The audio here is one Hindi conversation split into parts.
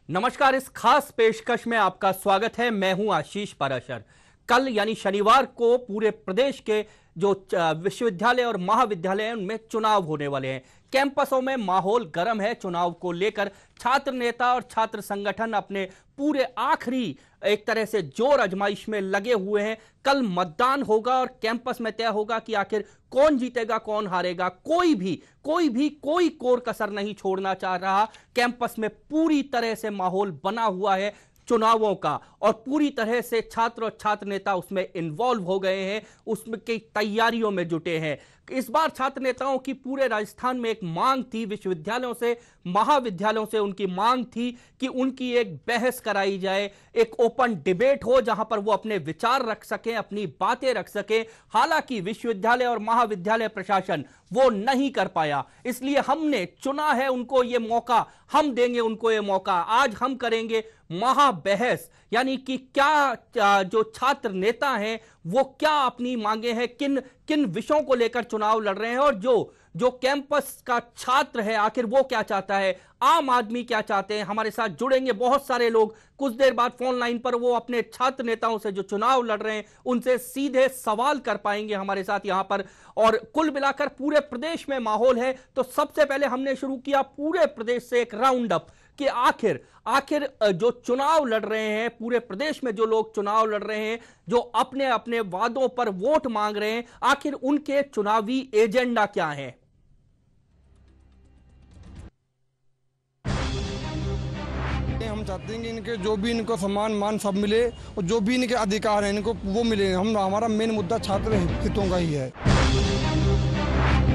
नमस्कार, इस खास पेशकश में आपका स्वागत है। मैं हूं आशीष पाराशर। कल यानी शनिवार को पूरे प्रदेश के जो विश्वविद्यालय और महाविद्यालय हैं उनमें चुनाव होने वाले हैं। कैंपसों में माहौल गर्म है। चुनाव को लेकर छात्र नेता और छात्र संगठन अपने पूरे आखिरी एक तरह से जोर आजमाइश में लगे हुए हैं। कल मतदान होगा और कैंपस में तय होगा कि आखिर कौन जीतेगा कौन हारेगा। कोई कोर कसर नहीं छोड़ना चाह रहा। कैंपस में पूरी तरह से माहौल बना हुआ है चुनावों का और पूरी तरह से छात्र और छात्र नेता उसमें इन्वॉल्व हो गए हैं, उसमें की तैयारियों में जुटे हैं। इस बार छात्र नेताओं की पूरे राजस्थान में एक मांग थी, विश्वविद्यालयों से महाविद्यालयों से उनकी मांग थी कि उनकी एक बहस कराई जाए, एक ओपन डिबेट हो जहां पर वो अपने विचार रख सकें, अपनी बातें रख सकें। हालांकि विश्वविद्यालय और महाविद्यालय प्रशासन वो नहीं कर पाया, इसलिए हमने चुना है उनको ये मौका, हम देंगे उनको ये मौका। आज हम करेंगे महाबहस, यानी कि क्या जो छात्र नेता हैं वो क्या अपनी मांगे हैं, किन किन विषयों को लेकर चुनाव लड़ रहे हैं और जो कैंपस का छात्र है आखिर वो क्या चाहता है, आम आदमी क्या चाहते हैं। हमारे साथ जुड़ेंगे बहुत सारे लोग कुछ देर बाद फोन लाइन पर। वो अपने छात्र नेताओं से जो चुनाव लड़ रहे हैं उनसे सीधे सवाल कर पाएंगे हमारे साथ यहां पर। और कुल मिलाकर पूरे प्रदेश में माहौल है। तो सबसे पहले हमने शुरू किया पूरे प्रदेश से एक राउंड अप कि आखिर जो चुनाव लड़ रहे हैं, पूरे प्रदेश में जो लोग चुनाव लड़ रहे हैं, जो अपने अपने वादों पर वोट मांग रहे हैं, आखिर उनके चुनावी एजेंडा क्या है। हम चाहते हैं कि इनके जो भी इनको सम्मान मान सब मिले और जो भी इनके अधिकार हैं इनको वो मिले। हमारा मेन मुद्दा छात्र हितों का ही है।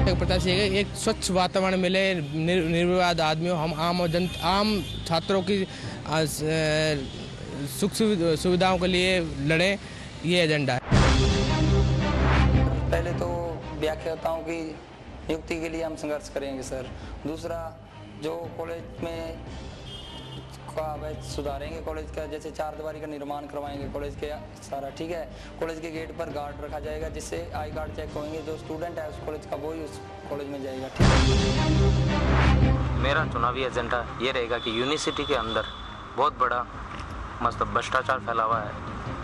प्रत्याशी है एक स्वच्छ वातावरण मिले, निर्विवाद आदमी हो, हम आम छात्रों की सुख सुविधाओं के लिए लड़ें, ये एजेंडा है। पहले तो व्याख्याताओं की नियुक्ति के लिए हम संघर्ष करेंगे सर। दूसरा, जो कॉलेज में का अवैध सुधारेंगे, कॉलेज का जैसे 4 दीवारी का निर्माण करवाएंगे कॉलेज के सारा, ठीक है। कॉलेज के गेट पर गार्ड रखा जाएगा जिससे आई कार्ड चेक होंगे, जो स्टूडेंट है उस कॉलेज का वो ही उस कॉलेज में जाएगा, ठीक है। मेरा चुनावी एजेंडा ये रहेगा कि यूनिवर्सिटी के अंदर बहुत बड़ा मतलब भ्रष्टाचार फैला हुआ है,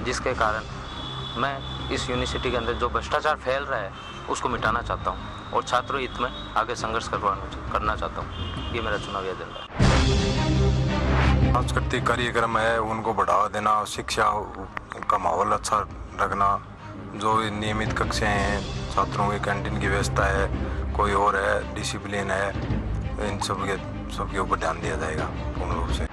जिसके कारण मैं इस यूनिवर्सिटी के अंदर जो भ्रष्टाचार फैल रहा है उसको मिटाना चाहता हूँ और छात्रों हित में आगे संघर्ष करना चाहता हूँ। ये मेरा चुनावी एजेंडा है। सांस्कृतिक कार्यक्रम है उनको बढ़ावा देना, शिक्षा का माहौल अच्छा रखना, जो नियमित कक्षाएं हैं, छात्रों की कैंटीन की व्यवस्था है, कोई और है, डिसिप्लिन है, इन सबके ऊपर ध्यान दिया जाएगा पूर्ण रूप से।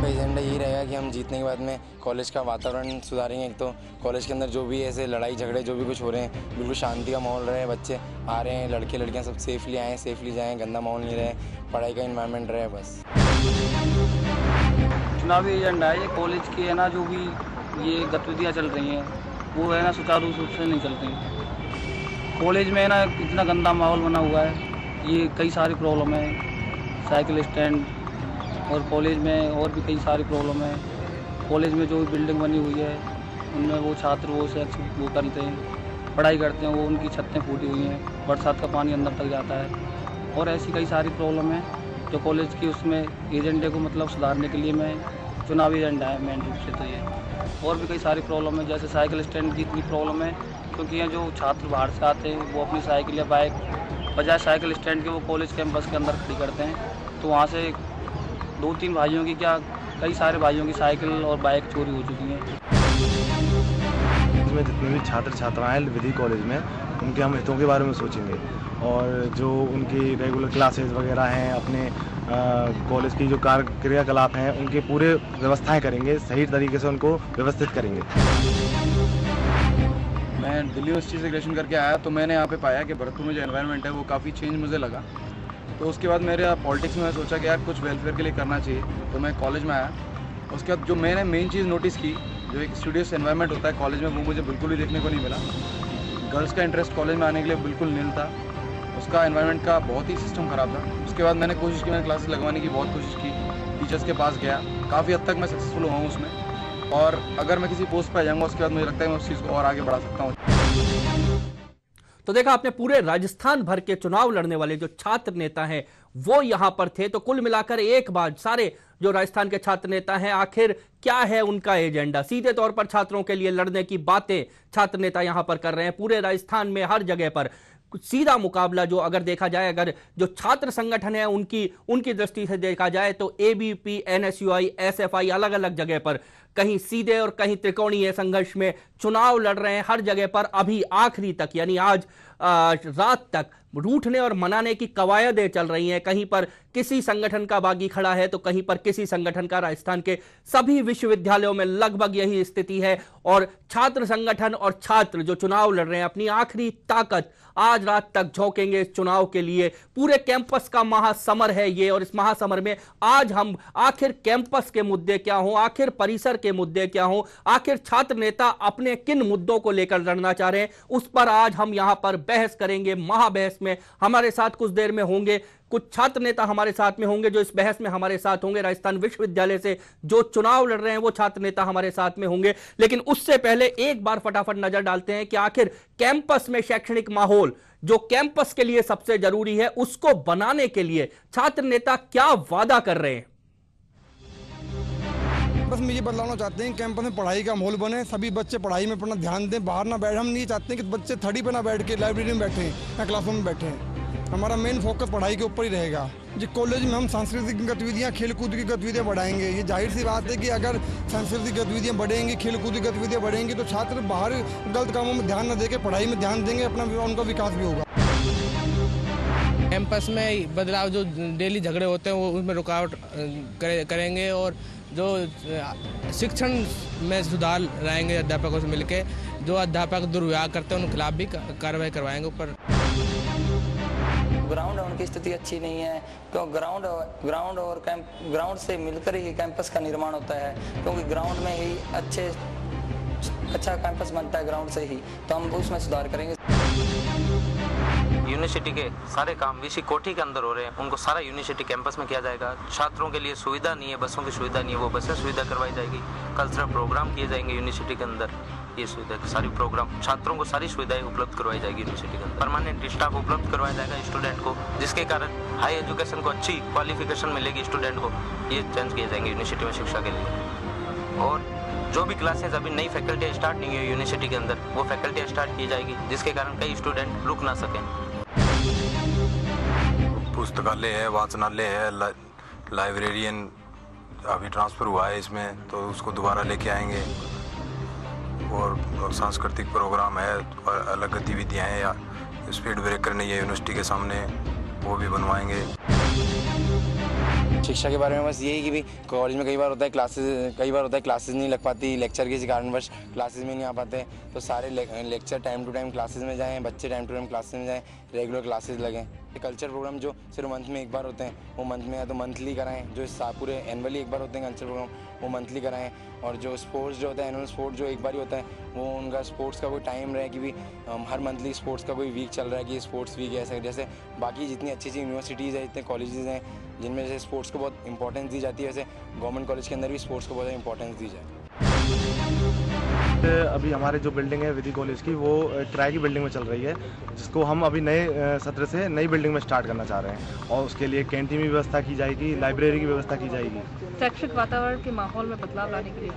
एजेंडा यही रहेगा कि हम जीतने के बाद में कॉलेज का वातावरण सुधारेंगे। एक तो कॉलेज के अंदर जो भी ऐसे लड़ाई झगड़े जो भी कुछ हो रहे हैं बिल्कुल शांति का माहौल रहे, बच्चे आ रहे हैं, लड़के लड़कियां सब सेफली आएँ, सेफली जाएँ, गंदा माहौल नहीं रहे, पढ़ाई का इन्वायरमेंट रहे बस। चुनावी एजेंडा है ये कॉलेज की है ना, जो भी ये गतिविधियाँ चल रही हैं वो है ना सुचारू रूप से नहीं चल रही। कॉलेज में है ना इतना गंदा माहौल बना हुआ है, ये कई सारी प्रॉब्लम है, साइकिल स्टैंड और कॉलेज में और भी कई सारी प्रॉब्लम है। कॉलेज में जो बिल्डिंग बनी हुई है उनमें वो छात्र वो करते हैं, पढ़ाई करते हैं, वो उनकी छतें फूटी हुई हैं, बरसात का पानी अंदर तक जाता है और ऐसी कई सारी प्रॉब्लम है जो कॉलेज की उसमें एजेंडे को मतलब सुधारने के लिए मैं चुनावी एजेंडा है मेन रूप से। तो ये और भी कई सारी प्रॉब्लम है, जैसे साइकिल स्टैंड की इतनी प्रॉब्लम है क्योंकि यहाँ जो छात्र बाहर से आते हैं वो अपनी साइकिल या बाइक बजाय साइकिल स्टैंड के वो कॉलेज कैंपस के अंदर खड़ी करते हैं। तो वहाँ से 2-3 भाइयों की क्या कई सारे भाइयों की साइकिल और बाइक चोरी हो चुकी हैं। इसमें जितने भी छात्र छात्राएँ विधि कॉलेज में उनके हम हितों के बारे में सोचेंगे और जो उनकी रेगुलर क्लासेस वगैरह हैं, अपने कॉलेज की जो क्रियाकलाप हैं उनके पूरे व्यवस्थाएं करेंगे, सही तरीके से उनको व्यवस्थित करेंगे। मैं दिल्ली यूनिवर्सिटी से ग्रेजुएशन करके आया तो मैंने यहाँ पे पाया कि भरतपुर में जो एनवायरनमेंट है वो काफ़ी चेंज मुझे लगा। तो उसके बाद मेरे पॉलिटिक्स में सोचा कि यार कुछ वेलफेयर के लिए करना चाहिए, तो मैं कॉलेज में आया। उसके बाद जो मैंने मेन चीज़ नोटिस की, जो एक स्टूडियस एनवायरनमेंट होता है कॉलेज में, वो मुझे बिल्कुल भी देखने को नहीं मिला। गर्ल्स का इंटरेस्ट कॉलेज में आने के लिए बिल्कुल नील था, उसका एनवायरनमेंट का बहुत ही सिस्टम ख़राब था। उसके बाद मैंने कोशिश की, मैंने क्लासेस लगवाने की बहुत कोशिश की, टीचर्स के पास गया, काफ़ी हद तक मैं सक्सेसफुल हुआ हूँ उसमें। और अगर मैं किसी पोस्ट पर आ जाऊँगा उसके बाद मुझे लगता है मैं उस चीज़ को और आगे बढ़ा सकता हूँ। तो देखा आपने, पूरे राजस्थान भर के चुनाव लड़ने वाले जो छात्र नेता हैं वो यहां पर थे। तो कुल मिलाकर एक बार सारे जो राजस्थान के छात्र नेता हैं, आखिर क्या है उनका एजेंडा? सीधे तौर पर छात्रों के लिए लड़ने की बातें छात्र नेता यहां पर कर रहे हैं। पूरे राजस्थान में हर जगह पर सीधा मुकाबला जो अगर देखा जाए, अगर जो छात्र संगठन है उनकी दृष्टि से देखा जाए तो एबीपी, एनएसयूआई, एसएफआई अलग अलग जगह पर कहीं सीधे और कहीं त्रिकोणीय संघर्ष में चुनाव लड़ रहे हैं। हर जगह पर अभी आखिरी तक यानी आज रात तक रूठने और मनाने की कवायदें चल रही हैं। कहीं पर किसी संगठन का बागी खड़ा है तो कहीं पर किसी संगठन का। राजस्थान के सभी विश्वविद्यालयों में लगभग यही स्थिति है और छात्र संगठन और छात्र जो चुनाव लड़ रहे हैं अपनी आखिरी ताकत आज रात तक झोंकेंगे इस चुनाव के लिए। पूरे कैंपस का महासमर है ये, और इस महासमर में आज हम आखिर कैंपस के मुद्दे क्या हों, आखिर परिसर के मुद्दे क्या हों, आखिर छात्र नेता अपने किन मुद्दों को लेकर लड़ना चाह रहे हैं, उस पर आज हम यहां पर बहस करेंगे। महाबहस में हमारे साथ कुछ देर में होंगे कुछ छात्र नेता, हमारे साथ में होंगे जो इस बहस में हमारे साथ होंगे। राजस्थान विश्वविद्यालय से जो चुनाव लड़ रहे हैं वो छात्र नेता हमारे साथ में होंगे। लेकिन उससे पहले एक बार फटाफट नजर डालते हैं कि आखिर कैंपस में शैक्षणिक माहौल जो कैंपस के लिए सबसे जरूरी है उसको बनाने के लिए छात्र नेता क्या वादा कर रहे हैं। बस मैं ये बदलाना चाहते हैं कैंपस में पढ़ाई का माहौल बने, सभी बच्चे पढ़ाई में अपना ध्यान दें, बाहर ना बैठे। हम नहीं चाहते हैं कि बच्चे थड़ी पे ना बैठ के लाइब्रेरी में बैठे या क्लासरूम में बैठे। हमारा मेन फोकस पढ़ाई के ऊपर ही रहेगा। जी कॉलेज में हम सांस्कृतिक गतिविधियाँ, खेलकूद की गतिविधियाँ बढ़ाएंगे। ये जाहिर सी बात है कि अगर सांस्कृतिक गतिविधियाँ बढ़ेंगी, खेलकूद की गतिविधियाँ बढ़ेंगी तो छात्र बाहर गलत कामों में ध्यान न देके पढ़ाई में ध्यान देंगे, अपना उनका विकास भी होगा। कैंपस में बदलाव जो डेली झगड़े होते हैं वो उसमें रुकावट करेंगे और जो शिक्षण में सुधार लाएंगे अध्यापकों से मिलके। जो अध्यापक दुर्व्यवहार करते हैं उनके खिलाफ भी कार्रवाई करवाएंगे ऊपर। ग्राउंड उनकी स्थिति अच्छी नहीं है, तो ग्राउंड से मिलकर ही कैंपस का निर्माण होता है, क्योंकि ग्राउंड में ही अच्छा कैंपस बनता है ग्राउंड से ही, तो हम उसमें सुधार करेंगे। यूनिवर्सिटी के सारे काम वीसी कोठी के अंदर हो रहे हैं, उनको सारा यूनिवर्सिटी कैंपस में किया जाएगा। छात्रों के लिए सुविधा नहीं है, बसों की सुविधा नहीं है, वो बसें सुविधा करवाई जाएगी। कल्चरल प्रोग्राम किए जाएंगे यूनिवर्सिटी के अंदर, ये सुविधा सारी प्रोग्राम छात्रों को सारी सुविधाएं उपलब्ध करवाई जाएगी यूनिवर्सिटी के अंदर। परमानेंट स्टाफ उपलब्ध करवाया जाएगा स्टूडेंट को, जिसके कारण हाई एजुकेशन को अच्छी क्वालिफिकेशन मिलेगी स्टूडेंट को। ये चेंज किए जाएंगे यूनिवर्सिटी में शिक्षा के लिए। और जो भी क्लासेस अभी नई फैकल्टी स्टार्ट नहीं हुई यूनिवर्सिटी के अंदर, वो फैकल्टी स्टार्ट की जाएगी, जिसके कारण कई स्टूडेंट रुक ना सकें। पुस्तकालय है, वाचनालय है, लाइब्रेरियन अभी ट्रांसफ़र हुआ है इसमें, तो उसको दोबारा लेके आएंगे। और सांस्कृतिक प्रोग्राम है, अलग गतिविधियाँ हैं, या स्पीड ब्रेकर नहीं है यूनिवर्सिटी के सामने, वो भी बनवाएंगे। शिक्षा के बारे में बस यही कि भी कॉलेज में कई बार होता है क्लासेस नहीं लग पाती, लेक्चर किसी कारणवश क्लासेस में नहीं आ पाते, तो सारे lecture time to time classes में जाएं, बच्चे टाइम टू टाइम क्लासेस में जाएं, रेगुलर क्लासेस लगें। कल्चर प्रोग्राम जो सिर्फ मंथ में एक बार होते हैं वो मंथ में या तो मंथली कराएं, जो पूरे एनुअली एक बार होते हैं कल्चर प्रोग्राम वो मंथली कराएं। और जो स्पोर्ट्स जो होता है एनुअल स्पोर्ट्स जो एक बार ही होता है, वो उनका स्पोर्ट्स का कोई टाइम रहे कि भी हर मंथली स्पोर्ट्स का कोई वीक चल रहा है कि स्पोर्ट्स वीक है, ऐसे जैसे बाकी जितनी अच्छी अच्छी यूनिवर्सिटीज़ है, जितने कॉलेजेस हैं जिनमें जैसे स्पोर्ट्स को बहुत इंपॉर्टेंस दी जाती है, वैसे गवर्नमेंट कॉलेज के अंदर भी स्पोर्ट्स को बहुत इंपॉर्टेंस दी जाए। अभी हमारे जो बिल्डिंग है विधि कॉलेज की, वो ट्राई की बिल्डिंग में चल रही है, जिसको हम अभी नए सत्र से नई बिल्डिंग में स्टार्ट करना चाह रहे हैं। और उसके लिए कैंटीन की व्यवस्था की जाएगी, लाइब्रेरी की व्यवस्था की जाएगी। शैक्षिक वातावरण के माहौल में बदलाव लाने के लिए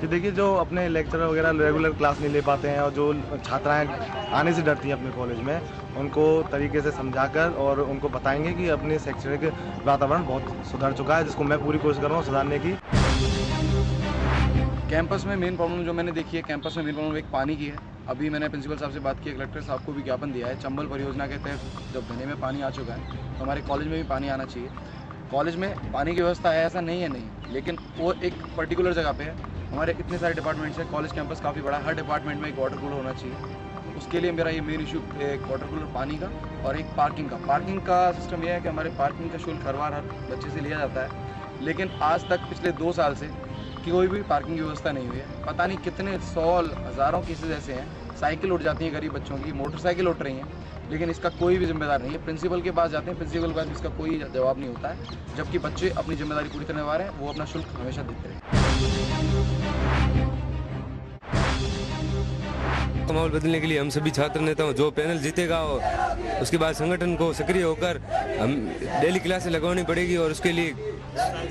कि देखिए, जो अपने लेक्चर वगैरह रेगुलर क्लास नहीं ले पाते हैं और जो छात्राएं आने से डरती हैं अपने कॉलेज में, उनको तरीके से समझाकर और उनको बताएंगे कि अपने शैक्षणिक वातावरण बहुत सुधर चुका है, जिसको मैं पूरी कोशिश कर रहा हूँ सुधारने की। कैंपस में मेन प्रॉब्लम जो मैंने देखी है, कैंपस में मेन प्रॉब्लम एक पानी की है। अभी मैंने प्रिंसिपल साहब से बात की, कलेक्टर साहब को भी ज्ञापन दिया है। चंबल परियोजना के तहत जब घने में पानी आ चुका है तो हमारे कॉलेज में भी पानी आना चाहिए। कॉलेज में पानी की व्यवस्था है ऐसा नहीं है, लेकिन वो एक पर्टिकुलर जगह पे है। हमारे इतने सारे डिपार्टमेंट्स हैं, कॉलेज कैंपस काफ़ी बड़ा है, हर डिपार्टमेंट में एक वाटर कूलर होना चाहिए। उसके लिए मेरा ये मेन इशू एक वाटर कूलर पानी का और एक पार्किंग का। पार्किंग का सिस्टम यह है कि हमारे पार्किंग का शुल्क हर बार हर बच्चे से लिया जाता है, लेकिन आज तक पिछले 2 साल से कि कोई भी पार्किंग की व्यवस्था नहीं हुई है। पता नहीं कितने 100 हज़ारों केसेज ऐसे हैं, साइकिल उठ जाती हैं गरीब बच्चों की, मोटरसाइकिल उठ रही हैं, लेकिन इसका कोई भी जिम्मेदार नहीं है। प्रिंसिपल के पास जाते हैं, प्रिंसिपल के पास इसका कोई जवाब नहीं होता है, जबकि बच्चे अपनी जिम्मेदारी पूरी तरह निभा रहे हैं, वो अपना शुल्क हमेशा देते रहे। का माहौल बदलने के लिए हम सभी छात्र नेताओं जो पैनल जीतेगा उसके बाद संगठन को सक्रिय होकर हम डेली क्लासें लगवानी पड़ेगी और उसके लिए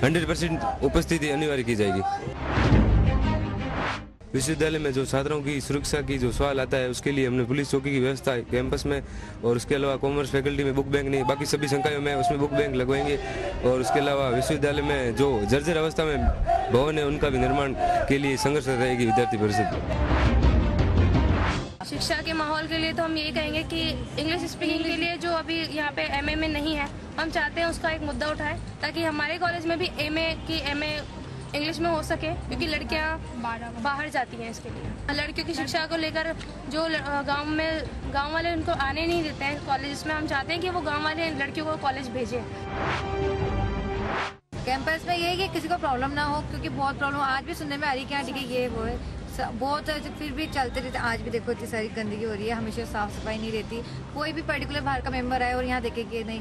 100% उपस्थिति अनिवार्य की जाएगी। विश्वविद्यालय में जो छात्रों की सुरक्षा की जो सवाल आता है उसके लिए हमने पुलिस चौकी की व्यवस्था है कैंपस में, और उसके अलावा कॉमर्स फैकल्टी में बुक बैंक नहीं, बाकी सभी संकायों में उसमें बुक बैंक लगवाएंगे। और उसके अलावा विश्वविद्यालय में जो जर्जर अवस्था में भवन है उनका भी निर्माण के लिए संघर्ष रहेगी विद्यार्थी परिषद। शिक्षा के माहौल के लिए तो हम यही कहेंगे कि इंग्लिश स्पीकिंग के लिए जो अभी यहाँ पे एमए में नहीं है, हम चाहते हैं उसका एक मुद्दा उठाएं ताकि हमारे कॉलेज में भी एमए इंग्लिश में हो सके, क्योंकि लड़कियां बाहर जाती हैं इसके लिए। लड़कियों की शिक्षा को लेकर जो गांव वाले उनको आने नहीं देते हैं कॉलेज में, हम चाहते हैं कि वो गांव वाले लड़कियों को कॉलेज भेजें। कैंपस में ये है कि किसी को प्रॉब्लम ना हो, क्योंकि बहुत प्रॉब्लम आज भी सुनने में आ रही है कि हाँ ठीक है ये वो है बहुत, फिर भी चलते रहते। आज भी देखो इतनी सारी गंदगी हो रही है, हमेशा साफ सफाई नहीं रहती। कोई भी पर्टिकुलर बाहर का मेंबर आए और यहाँ देखे कि नहीं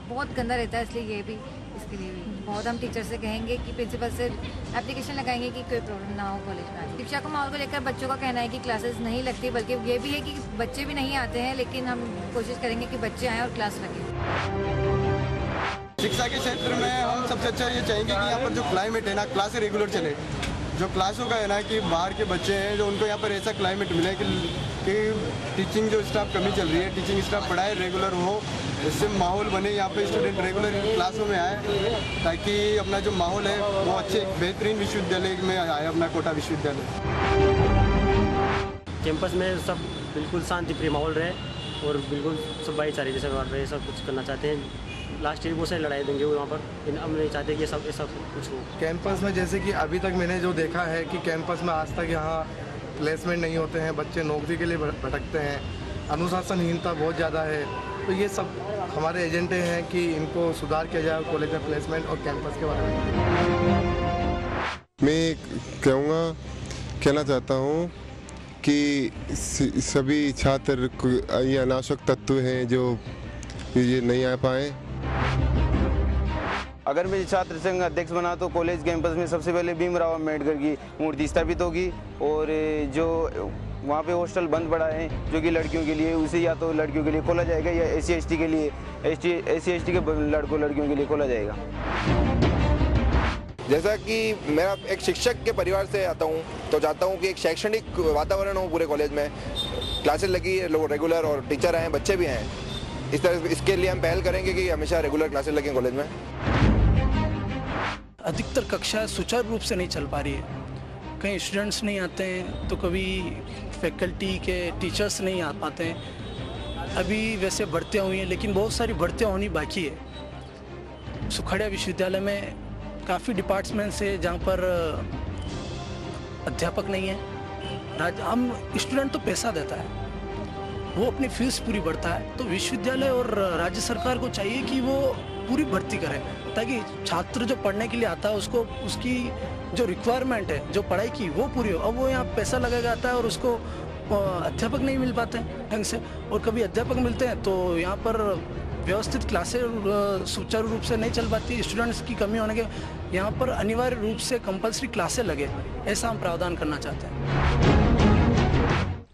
बहुत गंदा रहता है, इसलिए ये भी इसके लिए भी बहुत हम टीचर से कहेंगे कि प्रिंसिपल से एप्लीकेशन लगाएंगे कि कोई प्रॉब्लम ना हो कॉलेज में। शिक्षा के माहौल को लेकर बच्चों का कहना है कि क्लासेस नहीं लगती, बल्कि ये भी है कि बच्चे भी नहीं आते हैं, लेकिन हम कोशिश करेंगे कि बच्चे आएँ और क्लास लगें। शिक्षा के क्षेत्र में हम सबसे अच्छा ये चाहेंगे कि यहाँ पर जो क्लाइमेट है ना, क्लासें रेगुलर चले। जो क्लासों का है ना कि बाहर के बच्चे हैं जो उनको यहाँ पर ऐसा क्लाइमेट मिले कि टीचिंग जो स्टाफ कमी चल रही है, टीचिंग स्टाफ पढ़ाए रेगुलर हो, इससे माहौल बने, यहाँ पे स्टूडेंट रेगुलर क्लासों में आए ताकि अपना जो माहौल है वो अच्छे बेहतरीन विश्वविद्यालय में आए, अपना कोटा विश्वविद्यालय। कैंपस में सब बिल्कुल शांति प्रिय माहौल रहे और बिल्कुल सब भाईचारे जैसे व्यवहार रहे, सब कुछ करना चाहते हैं। लास्ट ईयर वो से लड़ाई देंगे वहाँ पर, हम नहीं चाहते कि ये सब ऐसा कुछ हो। कैंपस में जैसे कि अभी तक मैंने जो देखा है कि कैंपस में आज तक यहाँ प्लेसमेंट नहीं होते हैं, बच्चे नौकरी के लिए भटकते हैं, अनुशासनहीनता बहुत ज़्यादा है। तो ये सब हमारे एजेंडे हैं कि इनको सुधार किया जाए कॉलेज में प्लेसमेंट और कैंपस के बारे में। मैं कहना चाहता हूँ कि सभी छात्र ये अनावश्यक तत्व हैं जो ये नहीं आ पाए। अगर मैं छात्र संघ अध्यक्ष बना तो कॉलेज कैंपस में सबसे पहले भीमराव अम्बेडकर की मूर्ति स्थापित होगी, और जो वहाँ पे हॉस्टल बंद पड़ा है जो कि लड़कियों के लिए, उसे या तो लड़कियों के लिए खोला जाएगा या SC/ST के लिए, SC/ST के लड़कियों के लिए खोला जाएगा। जैसा कि मैं एक शिक्षक के परिवार से आता हूँ तो चाहता हूँ कि एक शैक्षणिक वातावरण हो पूरे कॉलेज में, क्लासेस लगी लोग रेगुलर और टीचर आएँ, बच्चे भी आएँ। इस तरह इसके लिए हम पहल करेंगे कि हमेशा रेगुलर क्लासेस लगें कॉलेज में। अधिकतर कक्षाएं सुचारू रूप से नहीं चल पा रही है, कहीं स्टूडेंट्स नहीं आते हैं तो कभी फैकल्टी के टीचर्स नहीं आ पाते हैं। अभी वैसे भर्तियाँ हुई हैं लेकिन बहुत सारी भर्तियाँ होनी बाकी है। सुखड़िया विश्वविद्यालय में काफ़ी डिपार्टमेंट्स है जहाँ पर अध्यापक नहीं है। हम स्टूडेंट तो पैसा देता है, वो अपनी फीस पूरी भरता है, तो विश्वविद्यालय और राज्य सरकार को चाहिए कि वो पूरी भर्ती करें ताकि छात्र जो पढ़ने के लिए आता है उसको उसकी जो रिक्वायरमेंट है जो पढ़ाई की वो पूरी हो। अब वो यहाँ पैसा लगाया जाता है और उसको अध्यापक नहीं मिल पाते हैं ढंग से, और कभी अध्यापक मिलते हैं तो यहाँ पर व्यवस्थित क्लासें सुचारू रूप से नहीं चल पाती। स्टूडेंट्स की कमी होने के यहाँ पर अनिवार्य रूप से कंपल्सरी क्लासें लगे, ऐसा हम प्रावधान करना चाहते हैं।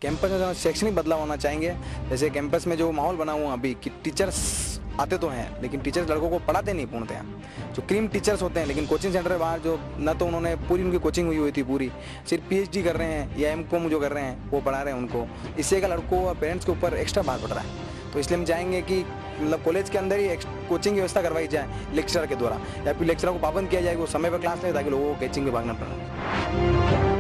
कैंपस में शैक्षणिक बदलाव होना चाहिए। जैसे कैंपस में जो माहौल बना हुआ अभी कि टीचर्स आते तो हैं लेकिन टीचर्स लड़कों को पढ़ाते नहीं पूर्णतः। जो क्रीम टीचर्स होते हैं लेकिन कोचिंग सेंटर बाहर जो न तो उन्होंने पूरी उनकी कोचिंग हुई थी पूरी, सिर्फ PhD कर रहे हैं या M.Com जो कर रहे हैं वो पढ़ा रहे हैं उनको, इससे का लड़कों और पेरेंट्स के ऊपर एक्स्ट्रा भार पड़ रहा है। तो इसलिए हम चाहेंगे कि मतलब कॉलेज के अंदर ही कोचिंग की व्यवस्था करवाई जाए लेक्चरर के द्वारा, या फिर लेक्चरर को पाबंद किया जाए वो समय पर क्लास ले ताकि लोगों को कोचिंग में भागना पड़े।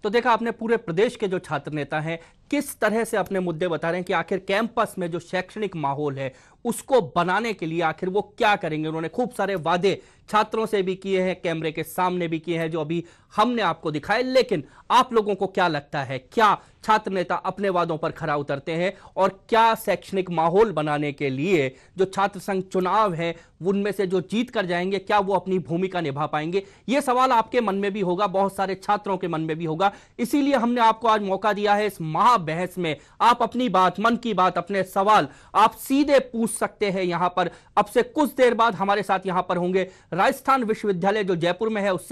तो देखा आपने पूरे प्रदेश के जो छात्र नेता हैं किस तरह से अपने मुद्दे बता रहे हैं कि आखिर कैंपस में जो शैक्षणिक माहौल है उसको बनाने के लिए आखिर वो क्या करेंगे। उन्होंने खूब सारे वादे छात्रों से भी किए हैं, कैमरे के सामने भी किए हैं जो अभी हमने आपको दिखाए। लेकिन आप लोगों को क्या लगता है, क्या छात्र नेता अपने वादों पर खरा उतरते हैं और क्या शैक्षणिक माहौल बनाने के लिए जो छात्र संघ चुनाव है उनमें से जो जीत कर जाएंगे क्या वो अपनी भूमिका निभा पाएंगे? ये सवाल आपके मन में भी होगा, बहुत सारे छात्रों के मन में भी होगा। इसीलिए हमने आपको आज मौका दिया है इस महाबहस में आप अपनी बात, मन की बात, अपने सवाल आप सीधे पूछ सकते हैं। यहां पर अब से कुछ देर बाद हमारे साथ यहां पर होंगे राजस्थान विश्वविद्यालय जो जयपुर में है उससे